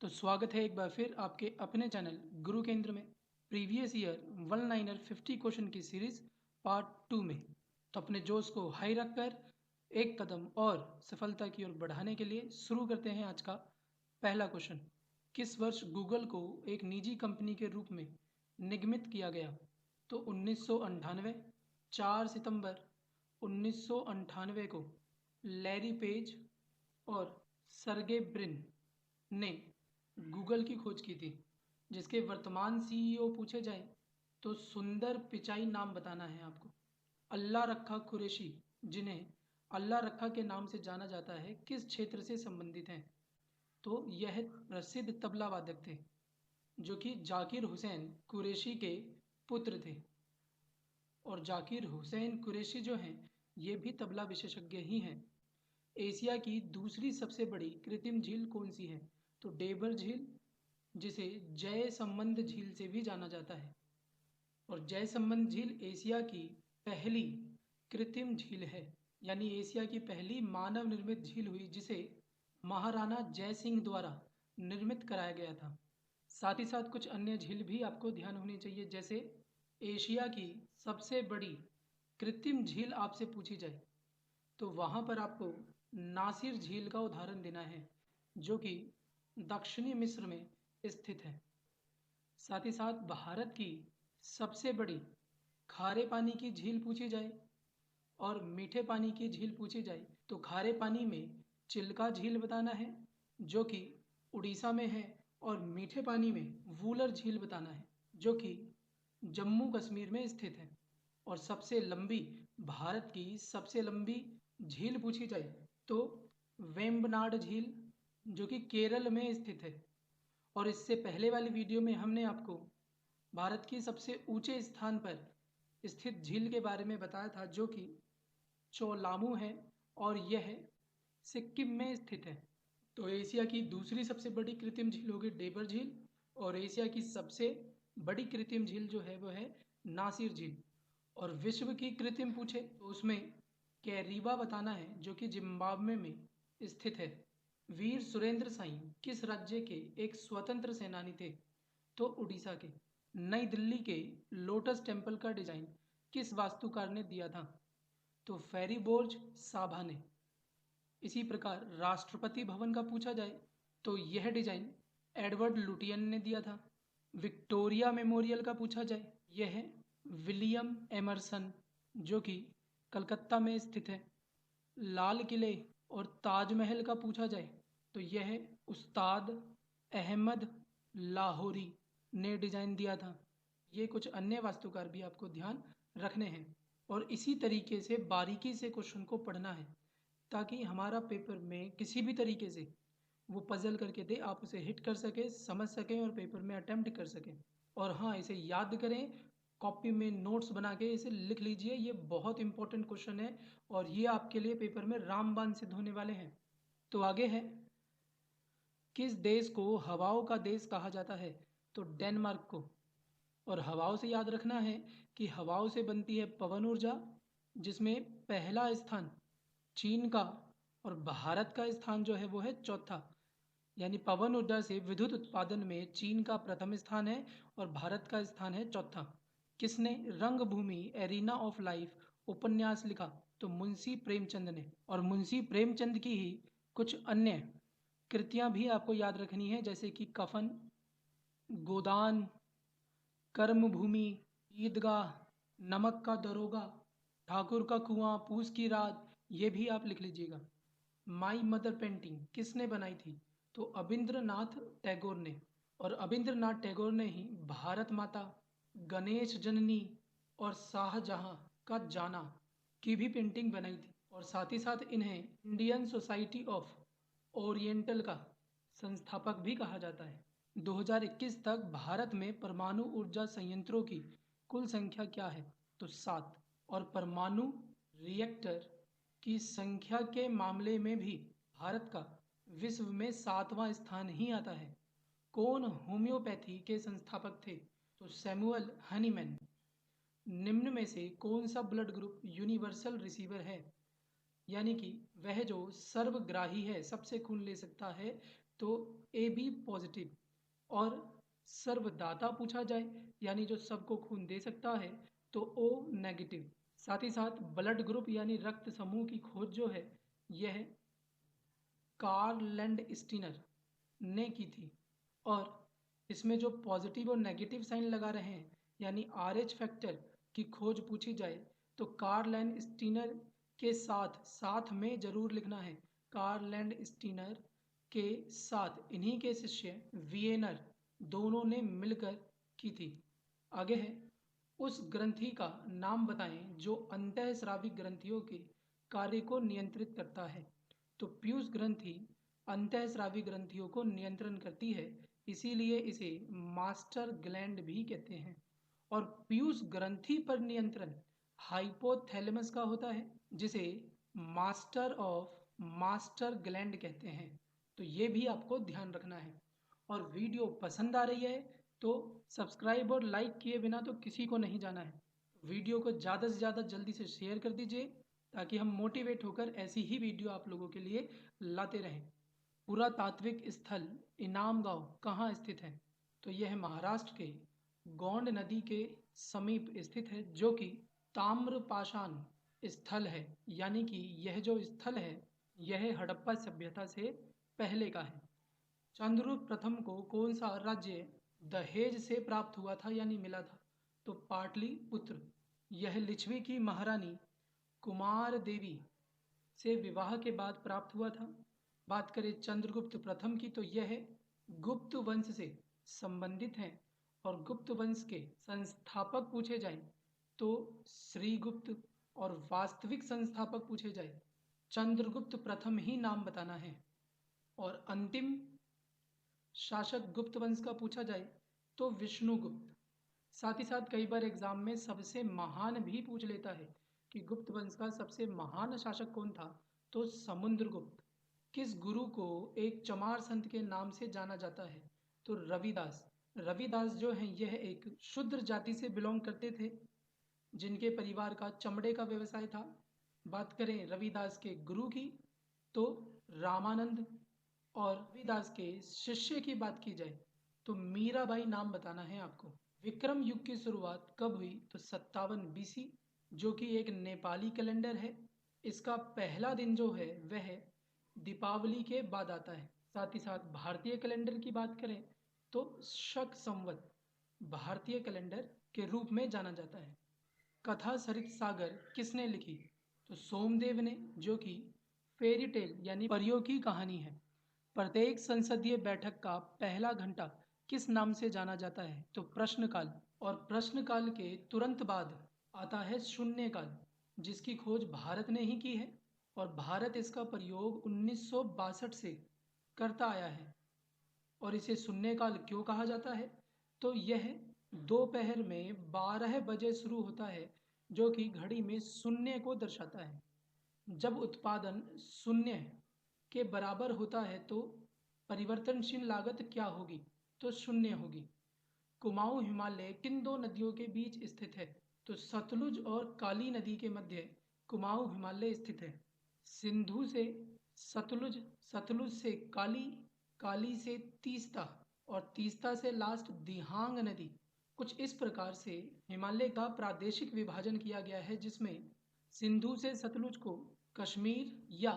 तो स्वागत है एक बार फिर आपके अपने चैनल गुरु केंद्र में प्रीवियस ईयर 1 लाइनर 50 क्वेश्चन की सीरीज पार्ट 2 में। तो अपने जोश को हाई रखकर एक कदम और सफलता की ओर बढ़ाने के लिए शुरू करते हैं आज का पहला क्वेश्चन। किस वर्ष गूगल को एक निजी कंपनी के रूप में निगमित किया गया? तो 1998। 4 सितंबर 1998 को लैरी पेज और सर्गे ब्रिन ने गूगल की खोज की थी। जिसके वर्तमान सीईओ पूछे जाए तो सुंदर पिचाई नाम बताना है आपको। अल्लाह रखा कुरैशी, जिन्हें अल्लाह रखा के नाम से जाना जाता है, किस क्षेत्र से संबंधित हैं? तो यह प्रसिद्ध तबला वादक थे जो कि जाकिर हुसैन कुरैशी के पुत्र थे। और जाकिर हुसैन कुरैशी जो हैं ये भी तबला विशेषज्ञ ही हैं। एशिया की दूसरी सबसे बड़ी कृत्रिम झील कौन सी है? तो डेबर झील, जिसे जय संबंध झील से भी जाना जाता है। और जय संबंध झील एशिया की पहली कृत्रिम झील है, यानी एशिया की पहली मानव निर्मित झील हुई जिसे महाराणा जय सिंह द्वारा निर्मित कराया गया था। साथ ही साथ कुछ अन्य झील भी आपको ध्यान होनी चाहिए, जैसे एशिया की सबसे बड़ी कृत्रिम झील आपसे पूछी जाए तो वहाँ पर आपको नासिर झील का उदाहरण देना है जो कि दक्षिणी मिस्र में स्थित है। साथ ही साथ भारत की सबसे बड़ी खारे पानी की झील पूछी जाए और मीठे पानी की झील पूछी जाए तो खारे पानी में चिल्का झील बताना है जो कि उड़ीसा में है, और मीठे पानी में वूलर झील बताना है जो कि जम्मू कश्मीर में स्थित है। और सबसे लंबी, भारत की सबसे लंबी झील पूछी जाए तो वेम्बनाड झील जो कि केरल में स्थित है। और इससे पहले वाली वीडियो में हमने आपको भारत की सबसे ऊंचे स्थान पर स्थित झील के बारे में बताया था जो कि चोलामू है और यह सिक्किम में स्थित है। तो एशिया की दूसरी सबसे बड़ी कृत्रिम झील होगी डेबर झील, और एशिया की सबसे बड़ी कृत्रिम झील जो है वो है नासिर झील। और विश्व की कृत्रिम पूछे तो उसमें कैरीबा बताना है जो कि जिम्बाब्वे में स्थित है। वीर सुरेंद्र साई किस राज्य के एक स्वतंत्र सेनानी थे? तो उड़ीसा के। नई दिल्ली के लोटस टेम्पल का डिजाइन किस वास्तुकार ने दिया था? तो फेरीबोर्ज साभा ने। इसी प्रकार राष्ट्रपति भवन का पूछा जाए तो यह डिजाइन एडवर्ड लुटियन ने दिया था। विक्टोरिया मेमोरियल का पूछा जाए यह विलियम एमरसन जो कि कलकत्ता में स्थित है। लाल किले और ताजमहल का पूछा जाए तो यह उस्ताद अहमद लाहौरी ने डिजाइन दिया था। ये कुछ अन्य वास्तुकार भी आपको ध्यान रखने हैं और इसी तरीके से बारीकी से क्वेश्चन को पढ़ना है ताकि हमारा पेपर में किसी भी तरीके से वो पजल करके दे, आप उसे हिट कर सके, समझ सकें और पेपर में अटेम्प्ट कर सकें। और हाँ, इसे याद करें, कॉपी में नोट्स बना के इसे लिख लीजिए, ये बहुत इंपॉर्टेंट क्वेश्चन है और ये आपके लिए पेपर में रामबाण सिद्ध होने वाले हैं। तो आगे है, किस देश को हवाओं का देश कहा जाता है? तो डेनमार्क को। और हवाओं से याद रखना है कि हवाओं से बनती है पवन ऊर्जा, जिसमें पहला स्थान चीन का और भारत का स्थान जो है वो है चौथा। यानी पवन ऊर्जा से विद्युत उत्पादन में चीन का प्रथम स्थान है और भारत का स्थान है चौथा। किसने रंगभूमि एरिना ऑफ लाइफ उपन्यास लिखा? तो मुंशी प्रेमचंद ने। और मुंशी प्रेमचंद की ही कुछ अन्य कृतियां भी आपको याद रखनी है, जैसे कि कफन, गोदान, कर्मभूमि, ईदगाह, नमक का दरोगा, ठाकुर का कुआं, पूस की रात, ये भी आप लिख लीजिएगा। माई मदर पेंटिंग किसने बनाई थी? तो अबिंद्रनाथ टैगोर ने। और अबिंद्रनाथ टैगोर ने ही भारत माता, गणेश जननी और शाहजहां का जाना की भी पेंटिंग बनाई थी। और साथ ही साथ इन्हें इंडियन सोसाइटी ऑफ ओरिएंटल का संस्थापक भी कहा जाता है। 2021 तक भारत में परमाणु ऊर्जा संयंत्रों की कुल संख्या क्या है? तो 7। और परमाणु रिएक्टर की संख्या के मामले में भी भारत का विश्व में 7वां स्थान ही आता है। कौन होम्योपैथी के संस्थापक थे? तो सैमुअल हनीमैन। निम्न में से कौन सा ब्लड ग्रुप यूनिवर्सल रिसीवर है? यानी कि वह जो सर्वग्राही है, सबसे खून ले सकता है, तो ए बी पॉजिटिव, और सर्वदाता पूछा जाए यानी जो सबको खून दे सकता है तो ओ नेगेटिव। साथ ही साथ ब्लड ग्रुप यानी रक्त समूह की खोज जो है यह कार्ल लैंडस्टीनर ने की थी। और इसमें जो पॉजिटिव और नेगेटिव साइन लगा रहे हैं यानी RH फैक्टर की खोज पूछी जाए तो कार्ल लैंडस्टीनर के साथ साथ में जरूर लिखना है। कार्ल लैंडस्टीनर के साथ इन्हीं के शिष्य वियेनर दोनों ने मिलकर की थी। आगे है, उस ग्रंथि का नाम बताएं जो अंतःस्रावी ग्रंथियों के कार्य को नियंत्रित करता है। तो पीयूष ग्रंथि अंतःस्रावी ग्रंथियों को नियंत्रण करती है, इसीलिए इसे मास्टर ग्लैंड भी कहते हैं। और पीयूष ग्रंथि पर नियंत्रण हाइपोथैलेमस का होता है, जिसे मास्टर ऑफ मास्टर ग्लैंड कहते हैं। तो ये भी आपको ध्यान रखना है। और वीडियो पसंद आ रही है तो सब्सक्राइब और लाइक किए बिना तो किसी को नहीं जाना है। वीडियो को ज़्यादा से ज़्यादा जल्दी से शेयर कर दीजिए ताकि हम मोटिवेट होकर ऐसी ही वीडियो आप लोगों के लिए लाते रहें। पुरातात्विक स्थल इनाम गांव कहाँ स्थित है? तो यह महाराष्ट्र के गोंड नदी के समीप स्थित है, जो कि ताम्रपाषाण स्थल है, यानी कि यह जो स्थल है यह हड़प्पा सभ्यता से पहले का है। चंद्रगुप्त प्रथम को कौन सा राज्य दहेज से प्राप्त हुआ था यानी मिला था? तो पाटलिपुत्र। यह लिच्छवी की महारानी कुमार देवी से विवाह के बाद प्राप्त हुआ था। बात करें चंद्रगुप्त प्रथम की तो यह गुप्त वंश से संबंधित हैं। और गुप्त वंश के संस्थापक पूछे जाएं तो श्रीगुप्त, और वास्तविक संस्थापक पूछे जाए चंद्रगुप्त प्रथम ही नाम बताना है। और अंतिम शासक गुप्त वंश का पूछा जाए तो विष्णुगुप्त। साथ ही साथ कई बार एग्जाम में सबसे महान भी पूछ लेता है कि गुप्त वंश का सबसे महान शासक कौन था? तो समुद्रगुप्त। किस गुरु को एक चमार संत के नाम से जाना जाता है? तो रविदास। रविदास जो हैं यह एक शूद्र जाति से बिलोंग करते थे, जिनके परिवार का चमड़े का व्यवसाय था। बात करें रविदास के गुरु की तो रामानंद। और रविदास के शिष्य की बात की जाए तो मीराबाई नाम बताना है आपको। विक्रम युग की शुरुआत कब हुई? तो 57 BC, जो कि एक नेपाली कैलेंडर है। इसका पहला दिन जो है वह दीपावली के बाद आता है। साथ ही साथ भारतीय कैलेंडर की बात करें तो शक संवत भारतीय कैलेंडर के रूप में जाना जाता है। कथा सरित सागर किसने लिखी? तो सोमदेव ने, जो कि फेरी टेल यानी परियों की कहानी है। प्रत्येक संसदीय बैठक का पहला घंटा किस नाम से जाना जाता है? तो प्रश्नकाल। और प्रश्नकाल के तुरंत बाद आता है शून्यकाल, जिसकी खोज भारत ने ही की है। और भारत इसका प्रयोग 1962 से करता आया है। और इसे शून्यकाल क्यों कहा जाता है? तो यह दोपहर में 12 बजे शुरू होता है, जो कि घड़ी में शून्य को दर्शाता है। जब उत्पादन शून्य के बराबर होता है तो परिवर्तनशील लागत क्या होगी? तो शून्य होगी। कुमाऊं हिमालय किन दो नदियों के बीच स्थित है? तो सतलुज और काली नदी के मध्य कुमाऊं हिमालय स्थित है। सिंधु से सतलुज, सतलुज से काली, काली से तीस्ता, और तीस्ता से लास्ट दिहांग नदी। कुछ इस प्रकार से हिमालय का प्रादेशिक विभाजन किया गया है, जिसमें सिंधु से सतलुज को कश्मीर या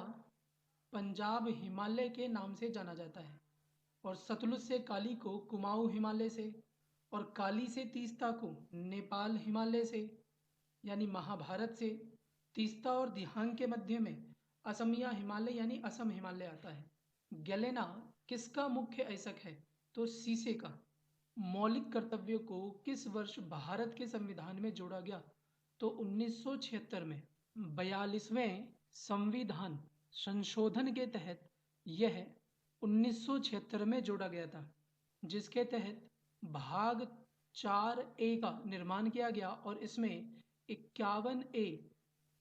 पंजाब हिमालय के नाम से जाना जाता है, और सतलुज से काली को कुमाऊं हिमालय से, और काली से तीस्ता को नेपाल हिमालय से यानी महाभारत से। तीस्ता और दिहांग के मध्य में असमिया हिमालय यानी असम हिमालय आता है। गैलेना किसका मुख्य ऐसक है? तो सीसे का। मौलिक कर्तव्यों को किस वर्ष भारत के संविधान में जोड़ा गया? तो 1976 में। 42वें संविधान संशोधन के तहत यह 1976 में जोड़ा गया था, जिसके तहत भाग 4A का निर्माण किया गया और इसमें 51A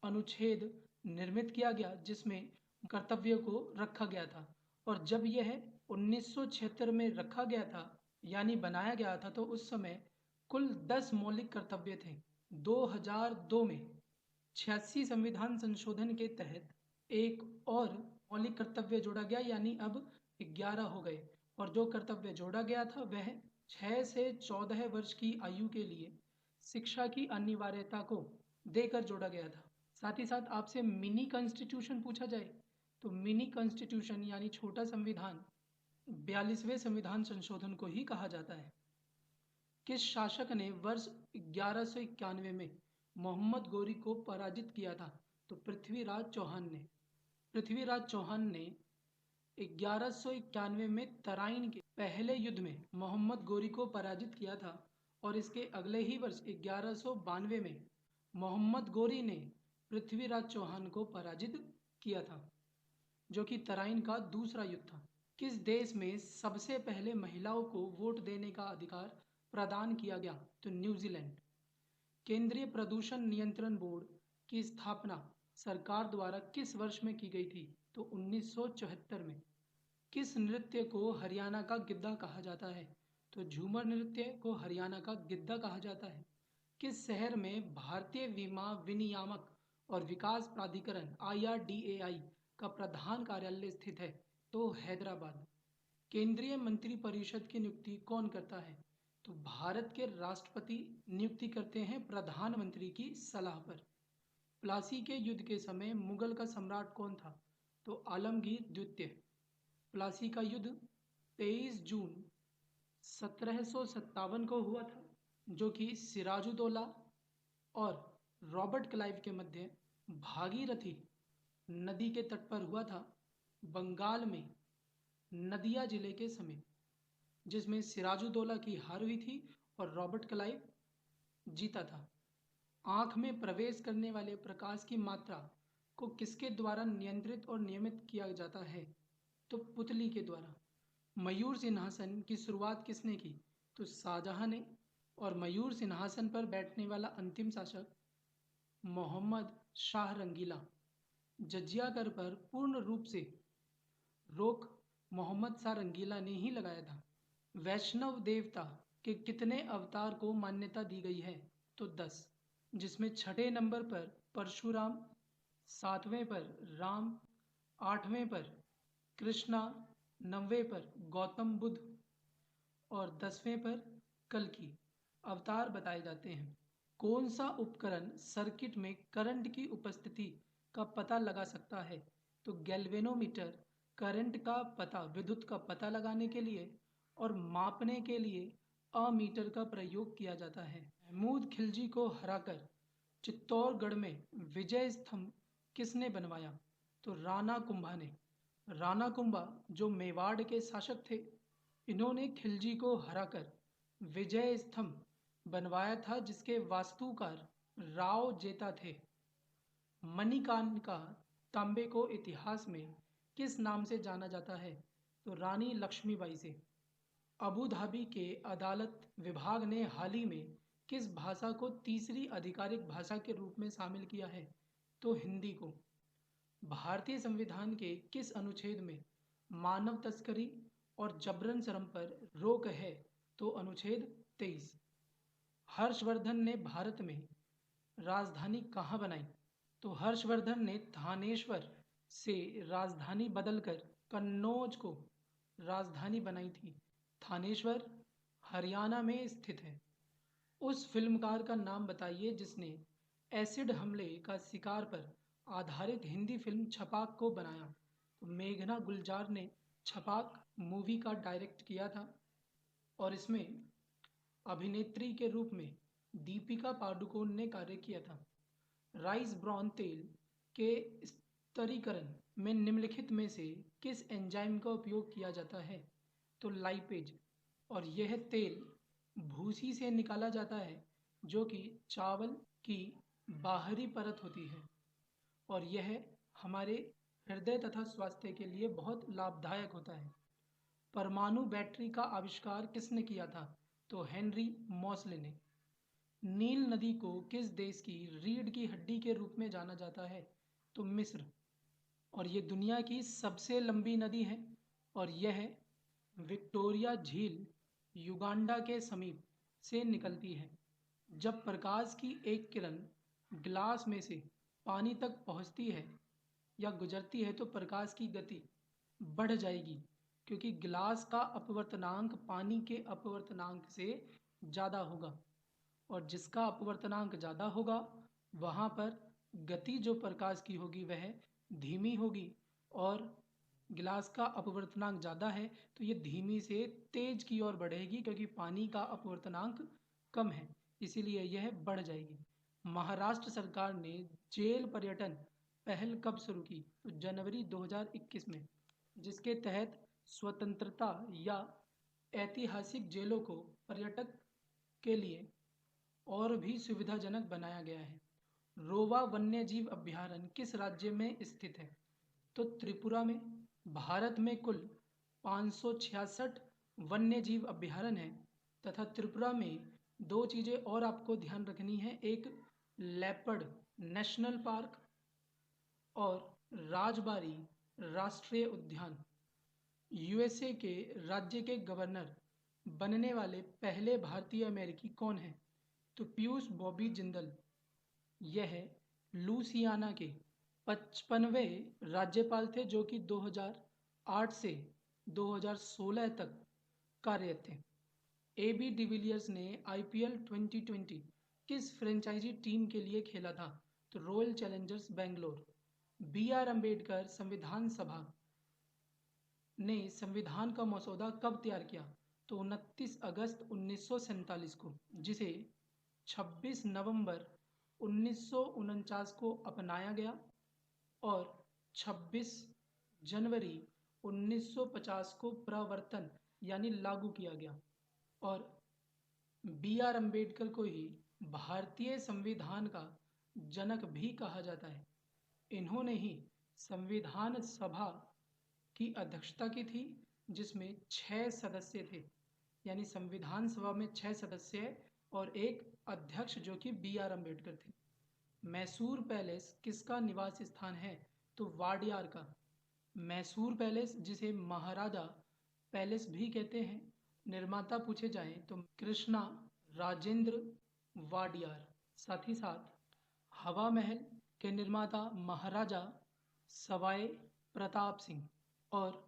अनुच्छेद निर्मित किया गया, जिसमें कर्तव्यों को रखा गया था। और जब यह 1976 में रखा गया था यानी बनाया गया था, तो उस समय कुल 10 मौलिक कर्तव्य थे। 2002 में 86 संविधान संशोधन के तहत एक और मौलिक कर्तव्य जोड़ा गया, यानी अब 11 हो गए और जो कर्तव्य जोड़ा गया था वह 6 से 14 वर्ष की आयु के लिए शिक्षा की अनिवार्यता को देकर जोड़ा गया था। साथ ही साथ आपसे मिनी कॉन्स्टिट्यूशन पूछा जाए तो मिनी कॉन्स्टिट्यूशन यानी छोटा संविधान 42वें संविधान संशोधन को ही कहा जाता है। किस शासक ने वर्ष 1191 में मोहम्मद गोरी को पराजित किया था? तो पृथ्वीराज चौहान ने। पृथ्वीराज चौहान ने 1191 में तराइन के पहले युद्ध में मोहम्मद गोरी को पराजित किया था और इसके अगले ही वर्ष 1192 में मोहम्मद गोरी ने पृथ्वीराज चौहान को पराजित किया था, जो कि तराइन का दूसरा युद्ध था। किस देश में सबसे पहले महिलाओं को वोट देने का अधिकार प्रदान किया गया? तो न्यूजीलैंड। केंद्रीय प्रदूषण नियंत्रण बोर्ड की स्थापना सरकार द्वारा किस वर्ष में की गई थी? तो 1974 में। किस नृत्य को हरियाणा का गिद्दा कहा जाता है? तो झूमर नृत्य को हरियाणा का गिद्दा कहा जाता है। किस शहर में भारतीय बीमा विनियामक और विकास प्राधिकरण IRDAI का प्रधान कार्यालय स्थित है? तो हैदराबाद। केंद्रीय मंत्रिपरिषद की नियुक्ति कौन करता है? तो भारत के राष्ट्रपति नियुक्ति करते हैं प्रधानमंत्री की सलाह पर। प्लासी के युद्ध के समय मुगल का सम्राट कौन था? तो आलमगीर द्वितीय। प्लासी का युद्ध 23 जून 1757 को हुआ था, जो कि सिराजुद्दौला और रॉबर्ट क्लाइव के मध्य भागीरथी नदी के तट पर हुआ था, बंगाल में नदिया जिले के समीप, जिसमें सिराजुद्दौला की हार हुई थी और रॉबर्ट क्लाइव जीता था। आँख में प्रवेश करने वाले प्रकाश की मात्रा को किसके द्वारा नियंत्रित और नियमित किया जाता है? तो पुतली के द्वारा। मयूर सिंहासन की शुरुआत किसने की? तो शाहजहां ने। और मयूर सिंहासन पर बैठने वाला अंतिम शासक मोहम्मद शाह रंगीला। जजिया कर पर पूर्ण रूप से रोक मोहम्मद शाह रंगीला ने ही लगाया था। वैष्णव देवता के कितने अवतार को मान्यता दी गई है? तो 10, जिसमें छठे नंबर पर परशुराम, 7वें पर राम, 8वें पर कृष्णा, 9वें पर गौतम बुद्ध और 10वें पर कल्कि अवतार बताए जाते हैं। कौन सा उपकरण सर्किट में करंट की उपस्थिति का पता लगा सकता है? तो गैल्वेनोमीटर करंट का पता, विद्युत का पता लगाने के लिए और मापने के लिए अमीटर का प्रयोग किया जाता है। महमूद खिलजी को हराकर चित्तौड़गढ़ में विजय स्तंभ किसने बनवाया? तो राणा कुंभा ने। राणा कुंभा जो मेवाड़ के शासक थे, इन्होंने खिलजी को हराकर विजय स्तंभ बनवाया था, जिसके वास्तुकार राव जेता थे। मणिकार्णिका तांबे को इतिहास में किस नाम से जाना जाता है? तो रानी लक्ष्मीबाई से। अबू धाबी के अदालत विभाग ने हाल ही में किस भाषा को तीसरी आधिकारिक भाषा के रूप में शामिल किया है? तो हिंदी को। भारतीय संविधान के किस अनुच्छेद में मानव तस्करी और जबरन श्रम पर रोक है? तो अनुच्छेद 23। हर्षवर्धन ने भारत में राजधानी कहाँ बनाई? तो हर्षवर्धन ने थानेश्वर से राजधानी बदलकर कन्नौज को राजधानी बनाई थी। थानेश्वर हरियाणा में स्थित है। उस फिल्मकार का नाम बताइए जिसने एसिड हमले का शिकार पर आधारित हिंदी फिल्म छपाक को बनाया। तो मेघना गुलजार ने छपाक मूवी का डायरेक्ट किया था और इसमें अभिनेत्री के रूप में दीपिका पादुकोण ने कार्य किया था। राइस ब्रान तेल के स्तरीकरण में निम्नलिखित में से किस एंजाइम का उपयोग किया जाता है? तो लाइपेज। और यह तेल भूसी से निकाला जाता है, जो कि चावल की बाहरी परत होती है और यह हमारे हृदय तथा स्वास्थ्य के लिए बहुत लाभदायक होता है। परमाणु बैटरी का आविष्कार किसने किया था? तो हेनरी मोसले ने। नील नदी को किस देश की रीढ़ की हड्डी के रूप में जाना जाता है? तो मिस्र। और ये दुनिया की सबसे लंबी नदी है और यह विक्टोरिया झील युगांडा के समीप से निकलती है। जब प्रकाश की एक किरण ग्लास में से पानी तक पहुंचती है या गुजरती है तो प्रकाश की गति बढ़ जाएगी क्योंकि गिलास का अपवर्तनांक पानी के अपवर्तनांक से ज़्यादा होगा, और जिसका अपवर्तनांक ज़्यादा होगा वहाँ पर गति जो प्रकाश की होगी वह धीमी होगी, और गिलास का अपवर्तनांक ज़्यादा है तो ये धीमी से तेज की ओर बढ़ेगी, क्योंकि पानी का अपवर्तनांक कम है, इसीलिए यह बढ़ जाएगी। महाराष्ट्र सरकार ने जेल पर्यटन पहल कब शुरू की? तो जनवरी 2021 में, जिसके तहत स्वतंत्रता या ऐतिहासिक जेलों को पर्यटक के लिए और भी सुविधाजनक बनाया गया है। रोवा वन्यजीव अभयारण्य किस राज्य में स्थित है? तो त्रिपुरा में। भारत में कुल 566 वन्यजीव अभयारण्य हैं, तथा त्रिपुरा में दो चीज़ें और आपको ध्यान रखनी है, एक लेपर्ड नेशनल पार्क और राजबारी राष्ट्रीय उद्यान। यूएसए के राज्य के गवर्नर बनने वाले पहले भारतीय अमेरिकी कौन हैं? तो पीयूष बॉबी जिंदल। यह लुसियाना के 55वें राज्यपाल थे, जो कि 2008 से 2016 तक कार्यरत थे। AB डिविलियर्स ने IPL 2020 किस फ्रेंचाइजी टीम के लिए खेला था? तो royal Challengers Bangalore. BR Ambedkar संविधान सभा ने संविधान का मसौदा कब तैयार किया? तो 29 अगस्त 1947 को, जिसे 26 नवंबर 1949 को अपनाया गया और 26 जनवरी 1950 को प्रवर्तन यानी लागू किया गया। और BR अम्बेडकर को ही भारतीय संविधान का जनक भी कहा जाता है। इन्होंने ही संविधान सभा की अध्यक्षता की थी, जिसमें 6 सदस्य थे, यानी संविधान सभा में 6 सदस्य और एक अध्यक्ष जो कि BR अम्बेडकर थे। मैसूर पैलेस किसका निवास स्थान है? तो वाडियार का। मैसूर पैलेस, जिसे महाराजा पैलेस भी कहते हैं, निर्माता पूछे जाएं तो कृष्णा राजेंद्र वाडियार। साथ ही साथ हवा महल के निर्माता महाराजा सवाई प्रताप सिंह, और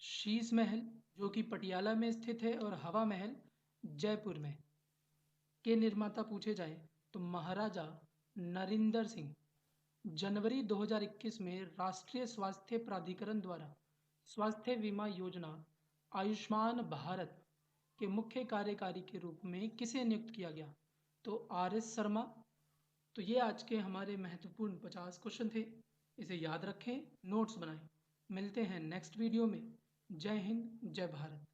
शीश महल जो कि पटियाला में स्थित है और हवा महल जयपुर में, के निर्माता पूछे जाएं तो महाराजा नरिंदर सिंह। जनवरी 2021 में राष्ट्रीय स्वास्थ्य प्राधिकरण द्वारा स्वास्थ्य बीमा योजना आयुष्मान भारत के मुख्य कार्यकारी के रूप में किसे नियुक्त किया गया? तो RS शर्मा। तो ये आज के हमारे महत्वपूर्ण 50 क्वेश्चन थे, इसे याद रखें, नोट्स बनाएं। मिलते हैं नेक्स्ट वीडियो में। जय हिंद, जय भारत।